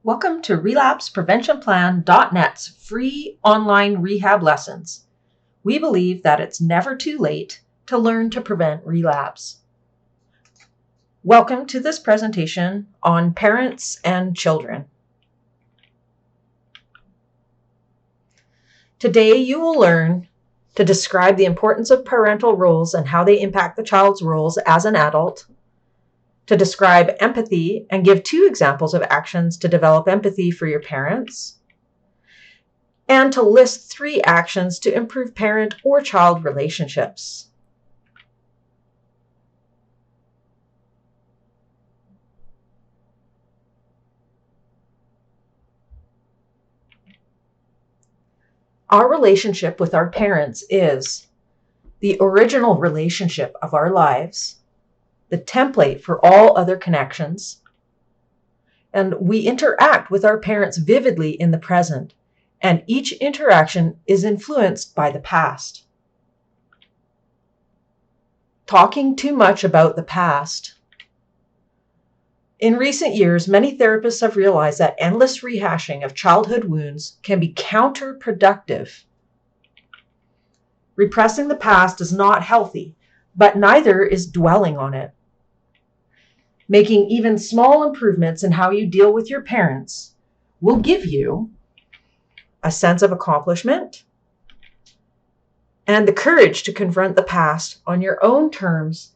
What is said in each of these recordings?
Welcome to RelapsePreventionPlan.net's free online rehab lessons. We believe that it's never too late to learn to prevent relapse. Welcome to this presentation on parents and children. Today you will learn to describe the importance of parental roles and how they impact the child's roles as an adult, to describe empathy and give 2 examples of actions to develop empathy for your parents, and to list 3 actions to improve parent or child relationships. Our relationship with our parents is the original relationship of our lives, the template for all other connections, and we interact with our parents vividly in the present, and each interaction is influenced by the past. Talking too much about the past. In recent years, many therapists have realized that endless rehashing of childhood wounds can be counterproductive. Repressing the past is not healthy, but neither is dwelling on it. Making even small improvements in how you deal with your parents will give you a sense of accomplishment and the courage to confront the past on your own terms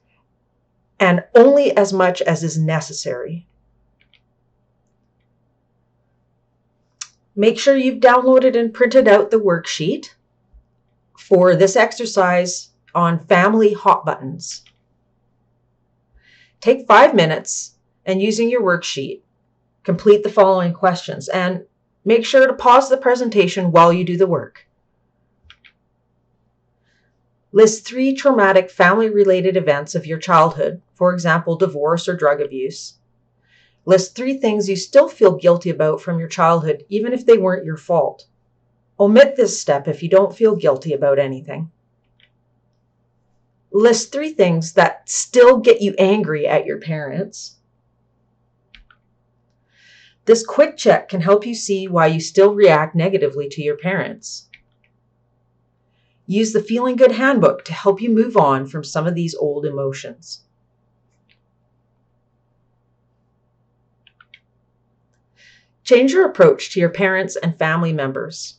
and only as much as is necessary. Make sure you've downloaded and printed out the worksheet for this exercise on family hot buttons. Take 5 minutes and using your worksheet, complete the following questions and make sure to pause the presentation while you do the work. List 3 traumatic family-related events of your childhood, for example, divorce or drug abuse. List 3 things you still feel guilty about from your childhood, even if they weren't your fault. Omit this step if you don't feel guilty about anything. List 3 things that still get you angry at your parents. This quick check can help you see why you still react negatively to your parents. Use the Feeling Good Handbook to help you move on from some of these old emotions. Change your approach to your parents and family members.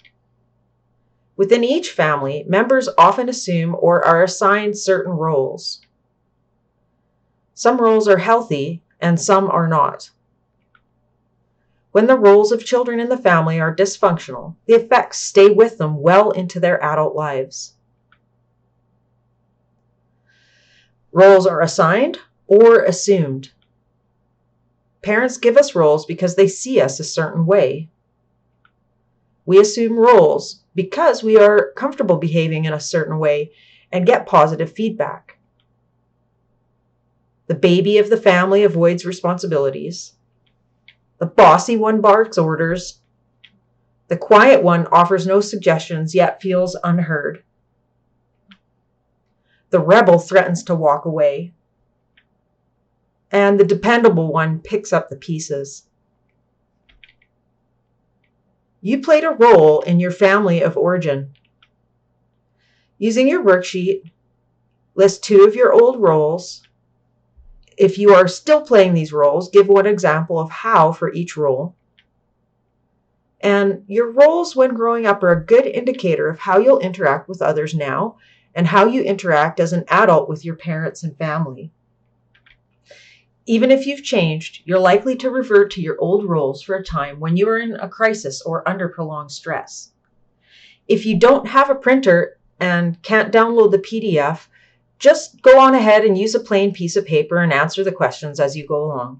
Within each family, members often assume or are assigned certain roles. Some roles are healthy and some are not. When the roles of children in the family are dysfunctional, the effects stay with them well into their adult lives. Roles are assigned or assumed. Parents give us roles because they see us a certain way. We assume roles because we are comfortable behaving in a certain way and get positive feedback. The baby of the family avoids responsibilities. The bossy one barks orders. The quiet one offers no suggestions yet feels unheard. The rebel threatens to walk away. And the dependable one picks up the pieces. You played a role in your family of origin. Using your worksheet, list 2 of your old roles. If you are still playing these roles, give one example of how for each role. And your roles when growing up are a good indicator of how you'll interact with others now and how you interact as an adult with your parents and family. Even if you've changed, you're likely to revert to your old roles for a time when you are in a crisis or under prolonged stress. If you don't have a printer and can't download the PDF, just go on ahead and use a plain piece of paper and answer the questions as you go along.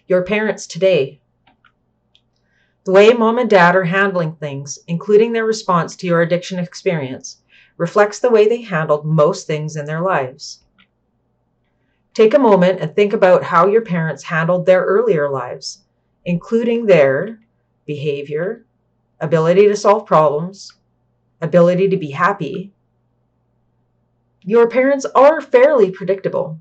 Your parents today. The way mom and dad are handling things, including their response to your addiction experience, reflects the way they handled most things in their lives. Take a moment and think about how your parents handled their earlier lives, including their behavior, ability to solve problems, ability to be happy. Your parents are fairly predictable.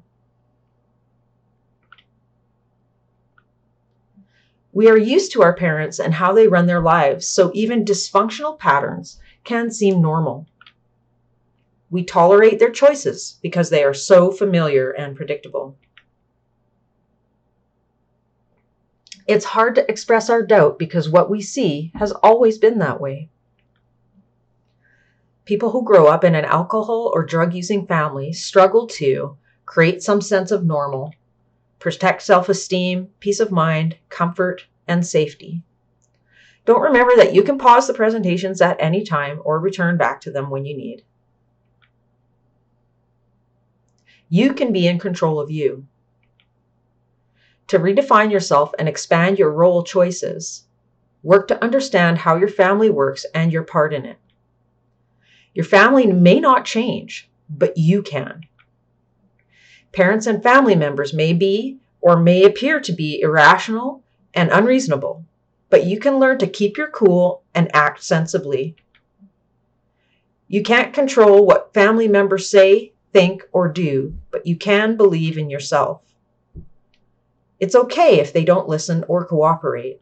We are used to our parents and how they run their lives, so even dysfunctional patterns can seem normal. We tolerate their choices because they are so familiar and predictable. It's hard to express our doubt because what we see has always been that way. People who grow up in an alcohol or drug-using family struggle to create some sense of normal, protect self-esteem, peace of mind, comfort, and safety. Don't remember that you can pause the presentations at any time or return back to them when you need. You can be in control of you. To redefine yourself and expand your role choices, work to understand how your family works and your part in it. Your family may not change, but you can. Parents and family members may be or may appear to be irrational and unreasonable, but you can learn to keep your cool and act sensibly. You can't control what family members say, think, or do, but you can believe in yourself. It's okay if they don't listen or cooperate.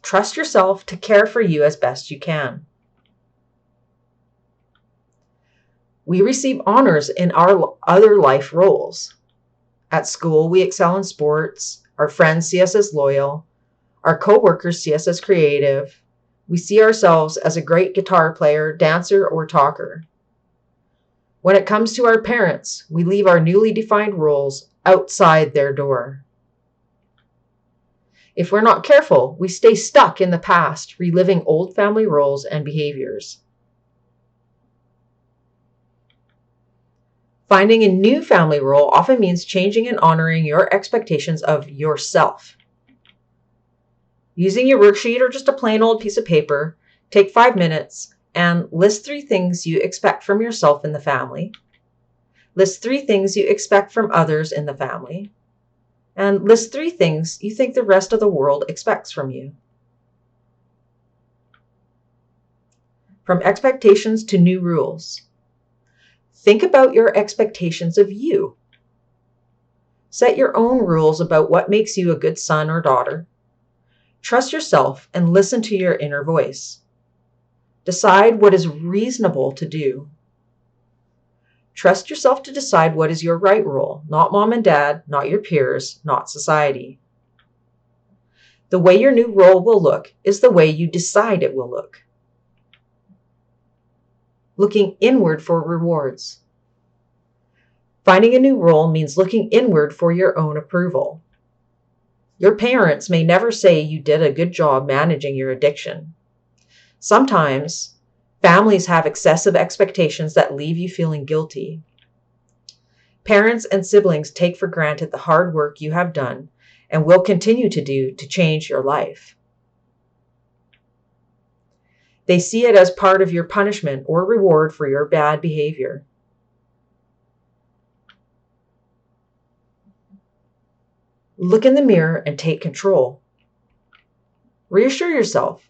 Trust yourself to care for you as best you can. We receive honors in our other life roles. At school, we excel in sports. Our friends see us as loyal. Our coworkers see us as creative. We see ourselves as a great guitar player, dancer, or talker. When it comes to our parents, we leave our newly defined roles outside their door. If we're not careful, we stay stuck in the past, reliving old family roles and behaviors. Finding a new family role often means changing and honoring your expectations of yourself. Using your worksheet or just a plain old piece of paper, take 5 minutes and list 3 things you expect from yourself in the family. List 3 things you expect from others in the family. And list 3 things you think the rest of the world expects from you. From expectations to new rules. Think about your expectations of you. Set your own rules about what makes you a good son or daughter. Trust yourself and listen to your inner voice. Decide what is reasonable to do. Trust yourself to decide what is your right role, not mom and dad, not your peers, not society. The way your new role will look is the way you decide it will look. Looking inward for rewards. Finding a new role means looking inward for your own approval. Your parents may never say you did a good job managing your addiction. Sometimes, families have excessive expectations that leave you feeling guilty. Parents and siblings take for granted the hard work you have done and will continue to do to change your life. They see it as part of your punishment or reward for your bad behavior. Look in the mirror and take control. Reassure yourself,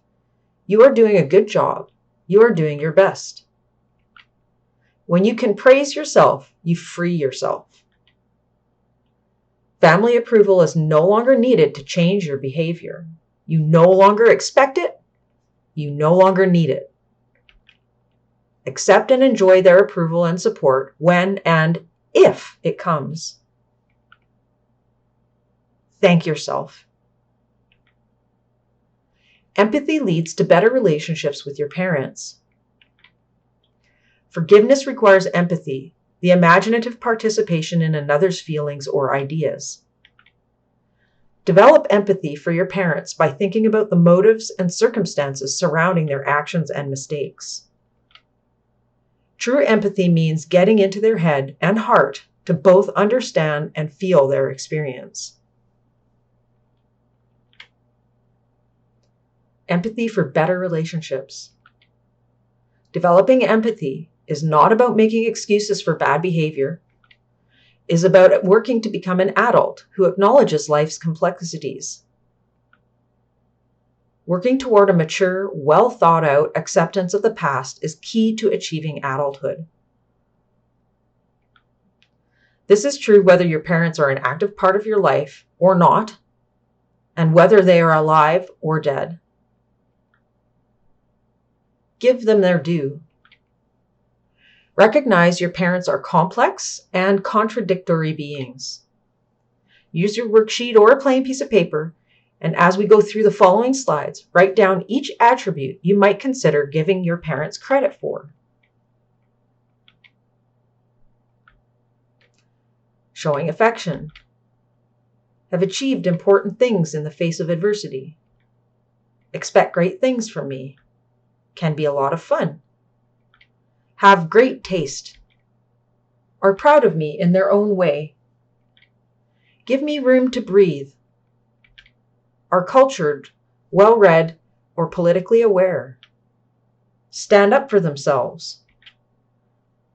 you are doing a good job. You are doing your best. When you can praise yourself, you free yourself. Family approval is no longer needed to change your behavior. You no longer expect it. You no longer need it. Accept and enjoy their approval and support when and if it comes. Thank yourself. Empathy leads to better relationships with your parents. Forgiveness requires empathy, the imaginative participation in another's feelings or ideas. Develop empathy for your parents by thinking about the motives and circumstances surrounding their actions and mistakes. True empathy means getting into their head and heart to both understand and feel their experience. Empathy for better relationships. Developing empathy is not about making excuses for bad behavior. It is about working to become an adult who acknowledges life's complexities. Working toward a mature, well thought out acceptance of the past is key to achieving adulthood. This is true whether your parents are an active part of your life or not, and whether they are alive or dead. Give them their due. Recognize your parents are complex and contradictory beings. Use your worksheet or a plain piece of paper, and as we go through the following slides, write down each attribute you might consider giving your parents credit for. Showing affection. Have achieved important things in the face of adversity. Expect great things from me. Can be a lot of fun. Have great taste. Are proud of me in their own way. Give me room to breathe. Are cultured, well-read, or politically aware. Stand up for themselves.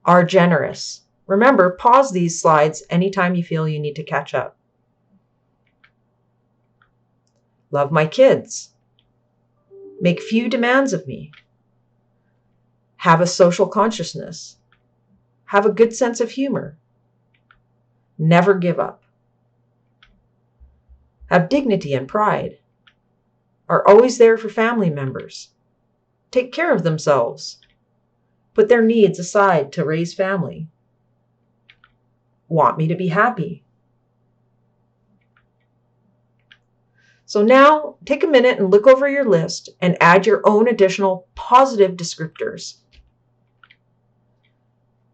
Are generous. Remember, pause these slides anytime you feel you need to catch up. Love my kids. Make few demands of me. Have a social consciousness. Have a good sense of humor. Never give up. Have dignity and pride. Are always there for family members. Take care of themselves. Put their needs aside to raise family. Want me to be happy. So now take a minute and look over your list and add your own additional positive descriptors.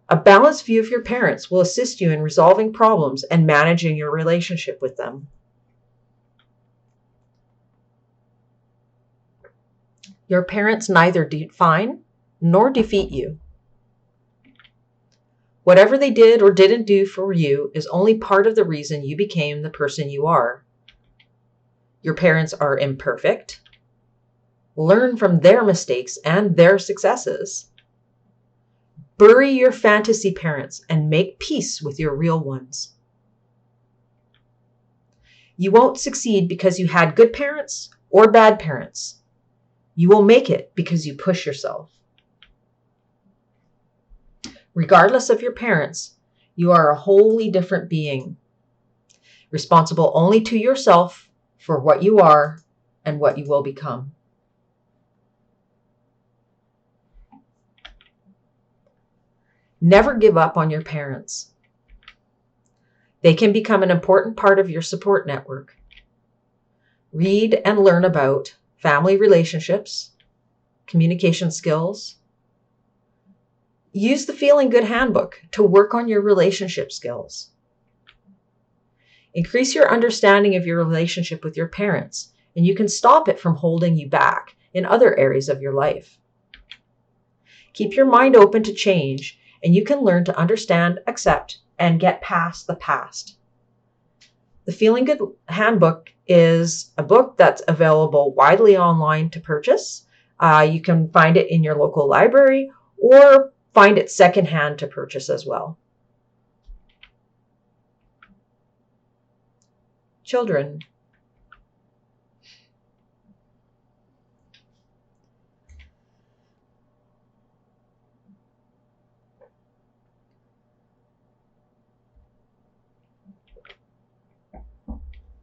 A balanced view of your parents will assist you in resolving problems and managing your relationship with them. Your parents neither define nor defeat you. Whatever they did or didn't do for you is only part of the reason you became the person you are. Your parents are imperfect. Learn from their mistakes and their successes. Bury your fantasy parents and make peace with your real ones. You won't succeed because you had good parents or bad parents. You will make it because you push yourself. Regardless of your parents, you are a wholly different being, responsible only to yourself for what you are and what you will become. Never give up on your parents. They can become an important part of your support network. Read and learn about family relationships, communication skills. Use the Feeling Good Handbook to work on your relationship skills. Increase your understanding of your relationship with your parents, and you can stop it from holding you back in other areas of your life. Keep your mind open to change, and you can learn to understand, accept, and get past the past. The Feeling Good Handbook is a book that's available widely online to purchase. You can find it in your local library or find it secondhand to purchase as well. Children.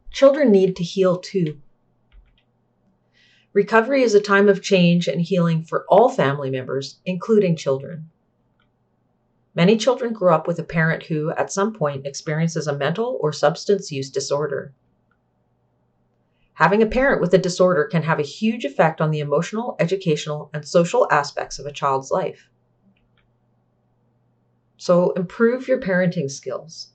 Children need to heal too. Recovery is a time of change and healing for all family members, including children. Many children grow up with a parent who, at some point, experiences a mental or substance use disorder. Having a parent with a disorder can have a huge effect on the emotional, educational, and social aspects of a child's life. So improve your parenting skills.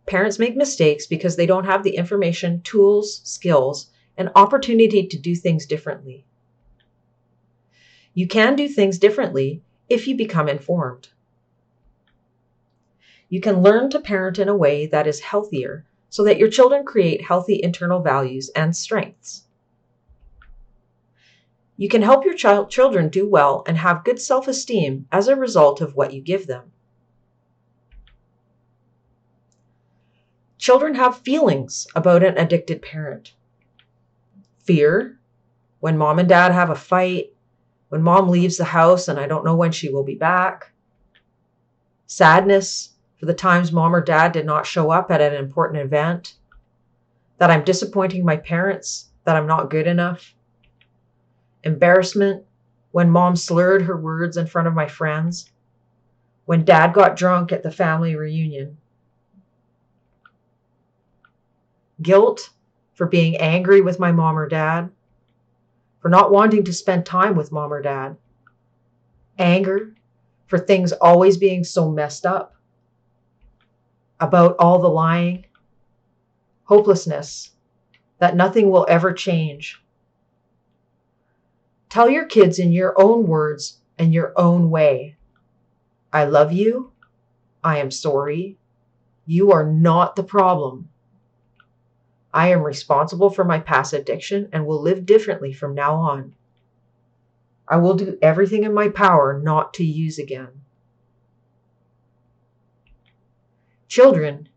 Parents make mistakes because they don't have the information, tools, skills, and opportunity to do things differently. You can do things differently if you become informed. You can learn to parent in a way that is healthier so that your children create healthy internal values and strengths. You can help your children do well and have good self-esteem as a result of what you give them. Children have feelings about an addicted parent. Fear, when mom and dad have a fight, when mom leaves the house and I don't know when she will be back. Sadness for the times mom or dad did not show up at an important event. that I'm disappointing my parents, that I'm not good enough. Embarrassment when mom slurred her words in front of my friends, when dad got drunk at the family reunion. Guilt for being angry with my mom or dad, for not wanting to spend time with mom or dad. Anger for things always being so messed up, about all the lying. Hopelessness that nothing will ever change. Tell your kids in your own words and your own way. I love you. I am sorry. You are not the problem. I am responsible for my past addiction and will live differently from now on. I will do everything in my power not to use again. Children,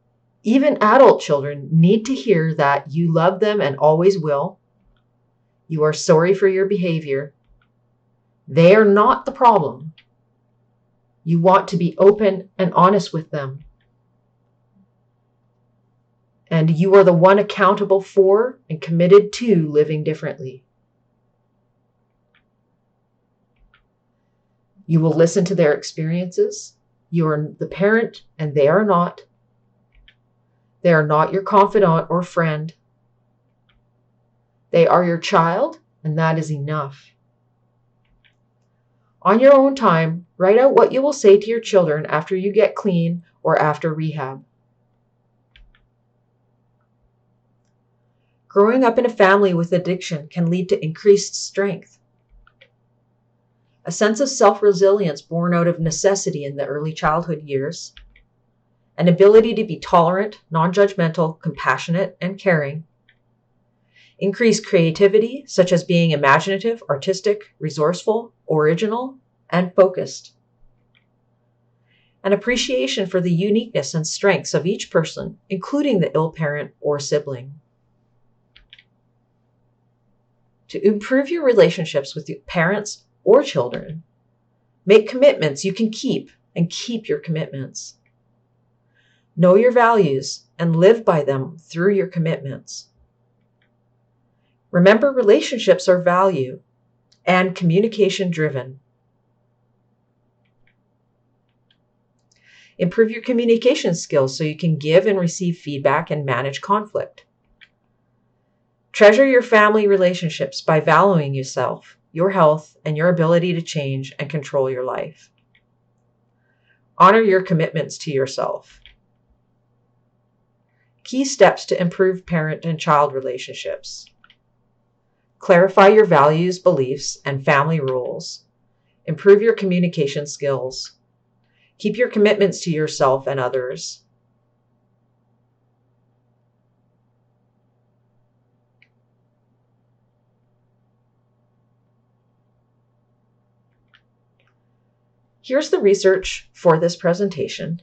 even adult children, need to hear that you love them and always will. You are sorry for your behavior. They are not the problem. You want to be open and honest with them. And you are the one accountable for and committed to living differently. You will listen to their experiences. You are the parent and they are not. They are not your confidant or friend. They are your child, and that is enough. On your own time, write out what you will say to your children after you get clean or after rehab. Growing up in a family with addiction can lead to increased strength. A sense of self-resilience born out of necessity in the early childhood years. An ability to be tolerant, non-judgmental, compassionate, and caring. Increased creativity, such as being imaginative, artistic, resourceful, original, and focused. An appreciation for the uniqueness and strengths of each person, including the ill parent or sibling. To improve your relationships with your parents or children, make commitments you can keep and keep your commitments. Know your values and live by them through your commitments. Remember, relationships are value and communication driven. Improve your communication skills so you can give and receive feedback and manage conflict. Treasure your family relationships by valuing yourself, your health, and your ability to change and control your life. Honor your commitments to yourself. Key steps to improve parent and child relationships. Clarify your values, beliefs, and family rules. Improve your communication skills. Keep your commitments to yourself and others. Here's the research for this presentation.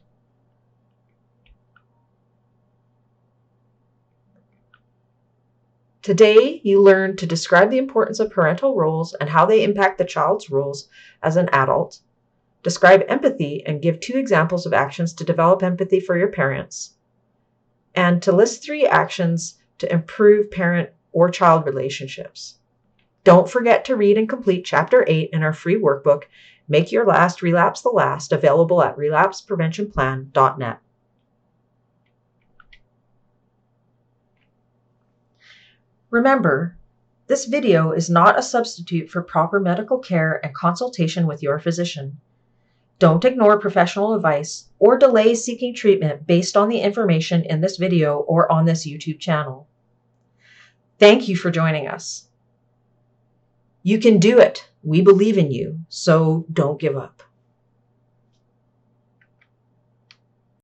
Today, you learned to describe the importance of parental roles and how they impact the child's roles as an adult. Describe empathy and give 2 examples of actions to develop empathy for your parents. And to list 3 actions to improve parent or child relationships. Don't forget to read and complete Chapter 8 in our free workbook, Make Your Last Relapse the Last, available at relapsepreventionplan.net. Remember, this video is not a substitute for proper medical care and consultation with your physician. Don't ignore professional advice or delay seeking treatment based on the information in this video or on this YouTube channel. Thank you for joining us. You can do it. We believe in you, so don't give up.